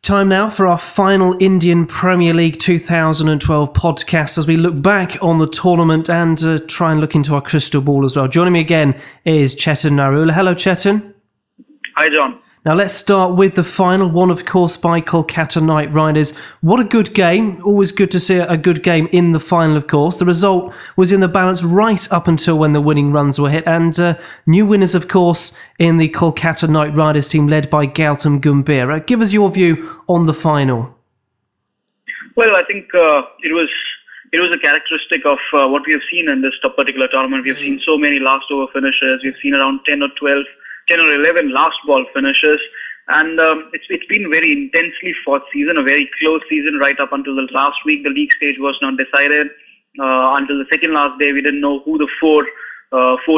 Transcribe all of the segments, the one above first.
Time now for our final Indian Premier League 2012 podcast as we look back on the tournament and try and look into our crystal ball as well. Joining me again is Chetan Narula. Hello, Chetan. Hi, John. Now let's start with the final one, of course, by Kolkata Knight Riders. What a good game. Always good to see a good game in the final, of course. The result was in the balance right up until when the winning runs were hit. And new winners, of course, in the Kolkata Knight Riders team led by Gautam Gambhir. Give us your view on the final. Well, I think it was a characteristic of what we have seen in this particular tournament. We have seen so many last over finishes. We've seen around 10 or 11 last ball finishes, and it's been very intensely fought season, a very close season right up until the last week. The league stage was not decided until the second last day. We didn't know who the four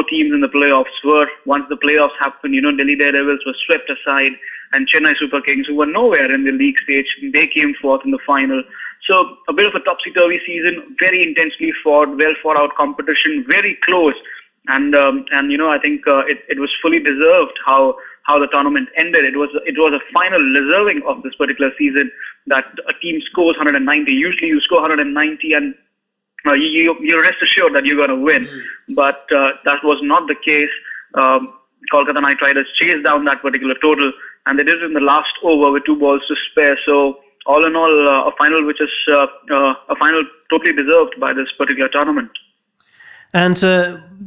teams in the playoffs were. Once the playoffs happened, Delhi Daredevils were swept aside, and Chennai Super Kings, who were nowhere in the league stage, they came forth in the final. So a bit of a topsy-turvy season, very intensely fought, well fought out competition, very close. And I think it was fully deserved how the tournament ended. It was a final deserving of this particular season that a team scores 190. Usually you score 190 and you're rest assured that you're going to win. But that was not the case. Kolkata Knight Riders chased down that particular total, and they did it in the last over with 2 balls to spare. So all in all, a final which is a final totally deserved by this particular tournament. And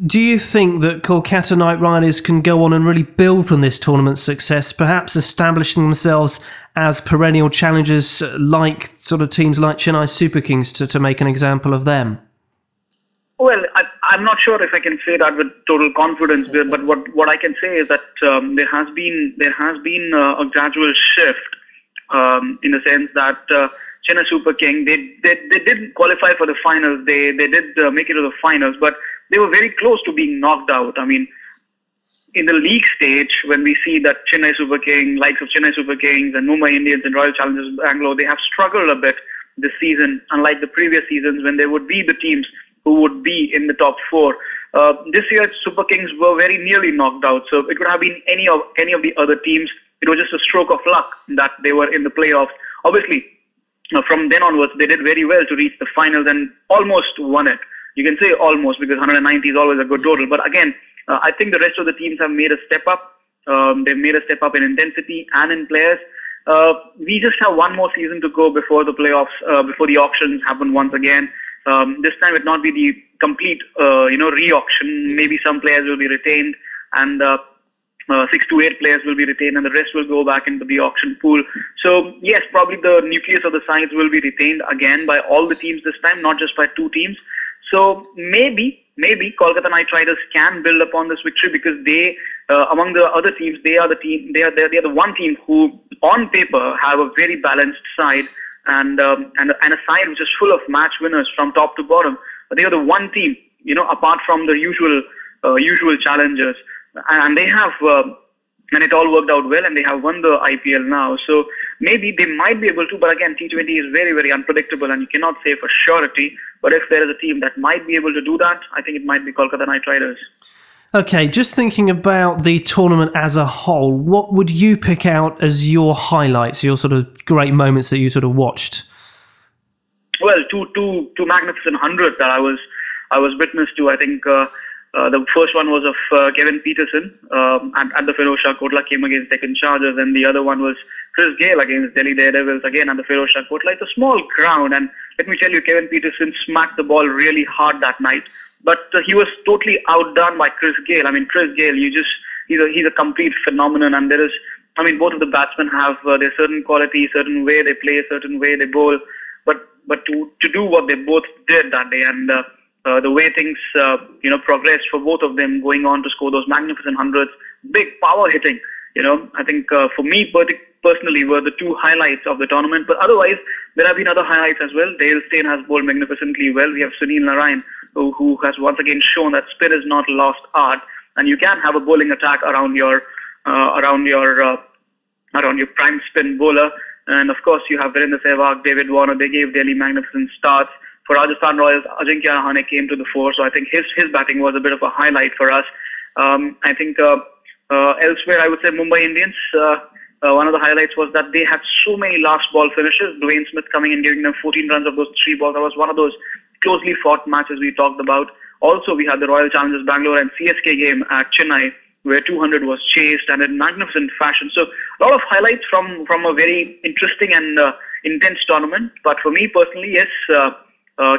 do you think that Kolkata Knight Riders can go on and really build from this tournament's success, perhaps establishing themselves as perennial challengers like sort of teams like Chennai Super Kings to make an example of them? Well, I'm not sure if I can say that with total confidence, but what I can say is that there has been a gradual shift in the sense that Chennai Super King, they didn't qualify for the finals. They did make it to the finals, but they were very close to being knocked out. I mean, in the league stage, when we see that Chennai Super King, likes of Chennai Super Kings and Mumbai Indians and Royal Challengers Bangalore, they have struggled a bit this season, unlike the previous seasons when they would be the teams who would be in the top 4. This year, Super Kings were very nearly knocked out, so it could have been any of the other teams. It was just a stroke of luck that they were in the playoffs. Obviously, from then onwards, they did very well to reach the finals and almost won it. You can say almost because 190 is always a good total. But again, I think the rest of the teams have made a step up. They've made a step up in intensity and in players. We just have one more season to go before the playoffs, before the auctions happen once again. This time it not be the complete, re-auction. Maybe some players will be retained and 6 to 8 players will be retained and the rest will go back into the auction pool. So yes, probably the nucleus of the sides will be retained again by all the teams this time, not just by 2 teams. So maybe Kolkata Knight Riders can build upon this victory because they, among the other teams, they are the one team who, on paper, have a very balanced side and a side which is full of match winners from top to bottom. But they are the one team, apart from the usual challengers. And they have, and it all worked out well, and they have won the IPL now. So maybe they might be able to, but again, T20 is very, very unpredictable, and you cannot say for surety. But if there is a team that might be able to do that, I think it might be Kolkata Knight Riders. Okay, just thinking about the tournament as a whole, what would you pick out as your highlights, your sort of great moments that you sort of watched? Well, two magnificent hundreds that I was witness to. I think the first one was of Kevin Peterson at the Feroz Shah Kotla, came against Deccan Chargers, and the other one was Chris Gayle against Delhi Daredevils again at the Feroz Shah Kotla. It's a small ground, and let me tell you, Kevin Peterson smacked the ball really hard that night. But he was totally outdone by Chris Gayle. I mean, Chris Gayle, he's a complete phenomenon, and there is, I mean, both of the batsmen have their certain quality, certain way they play, certain way they bowl. But to do what they both did that day, and the way things progressed for both of them, going on to score those magnificent hundreds, big power hitting. I think for me personally were the 2 highlights of the tournament. But otherwise, there have been other highlights as well. Dale Steyn has bowled magnificently well. We have Sunil Narine, who has once again shown that spin is not lost art, and you can have a bowling attack around your prime spin bowler. And of course, you have Virendra Sehwag, David Warner. They gave Delhi magnificent starts. For Rajasthan Royals, Ajinkya Rahane came to the fore, so I think his batting was a bit of a highlight for us. I think elsewhere, I would say Mumbai Indians. one of the highlights was that they had so many last ball finishes. Dwayne Smith coming in, giving them 14 runs of those 3 balls. That was one of those closely fought matches we talked about. Also, we had the Royal Challengers Bangalore and CSK game at Chennai, where 200 was chased and in magnificent fashion. So a lot of highlights from a very interesting and intense tournament. But for me personally, yes,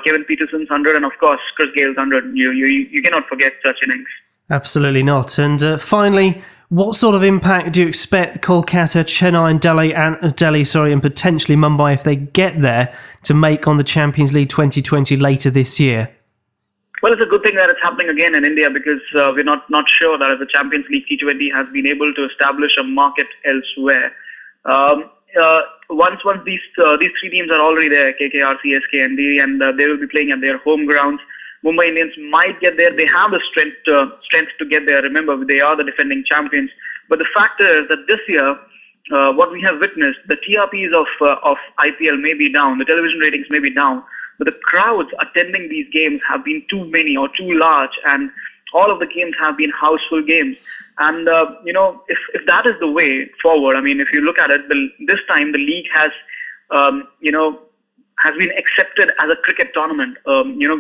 Kevin Peterson's 100 and of course Chris Gale's 100. You cannot forget such innings. Absolutely not. And finally, what sort of impact do you expect Kolkata, Chennai and Delhi, and potentially Mumbai, if they get there, to make on the Champions League 2020 later this year? Well, it's a good thing that it's happening again in India, because we're not sure that if the Champions League T20 has been able to establish a market elsewhere. Once these 3 teams are already there, KKR, CSK and Delhi, and they will be playing at their home grounds, Mumbai Indians might get there. They have the strength to get there. Remember, they are the defending champions. But the fact is that this year, what we have witnessed, the TRPs of IPL may be down, the television ratings may be down, but the crowds attending these games have been too many or too large, and all of the games have been houseful games. And if that is the way forward, I mean, if you look at it, this time the league has been accepted as a cricket tournament.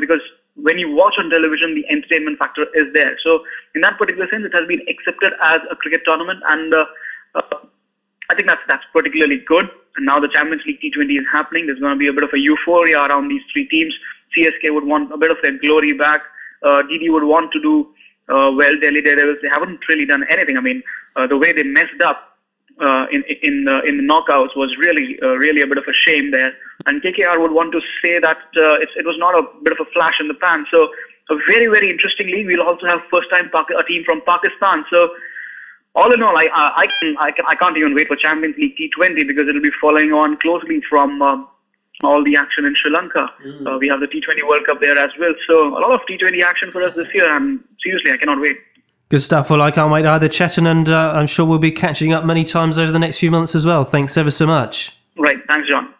Because when you watch on television, the entertainment factor is there. So in that particular sense, it has been accepted as a cricket tournament, and I think that's particularly good. And now the Champions League T20 is happening. There's going to be a bit of a euphoria around these 3 teams. CSK would want a bit of their glory back. DD would want to do well. Delhi Daredevils, they haven't really done anything. I mean, the way they messed up in the knockouts was really a bit of a shame there. And KKR would want to say that it was not a bit of a flash in the pan. So a very, very interesting league. We'll also have first-time a team from Pakistan. So all in all, I can't even wait for Champions League T20, because it'll be following on closely from all the action in Sri Lanka. We have the T20 World Cup there as well. So a lot of T20 action for us this year, and seriously, I cannot wait. Good stuff. Well, I can't wait either, Chetan, and I'm sure we'll be catching up many times over the next few months as well. Thanks ever so much. Right. Thanks, John.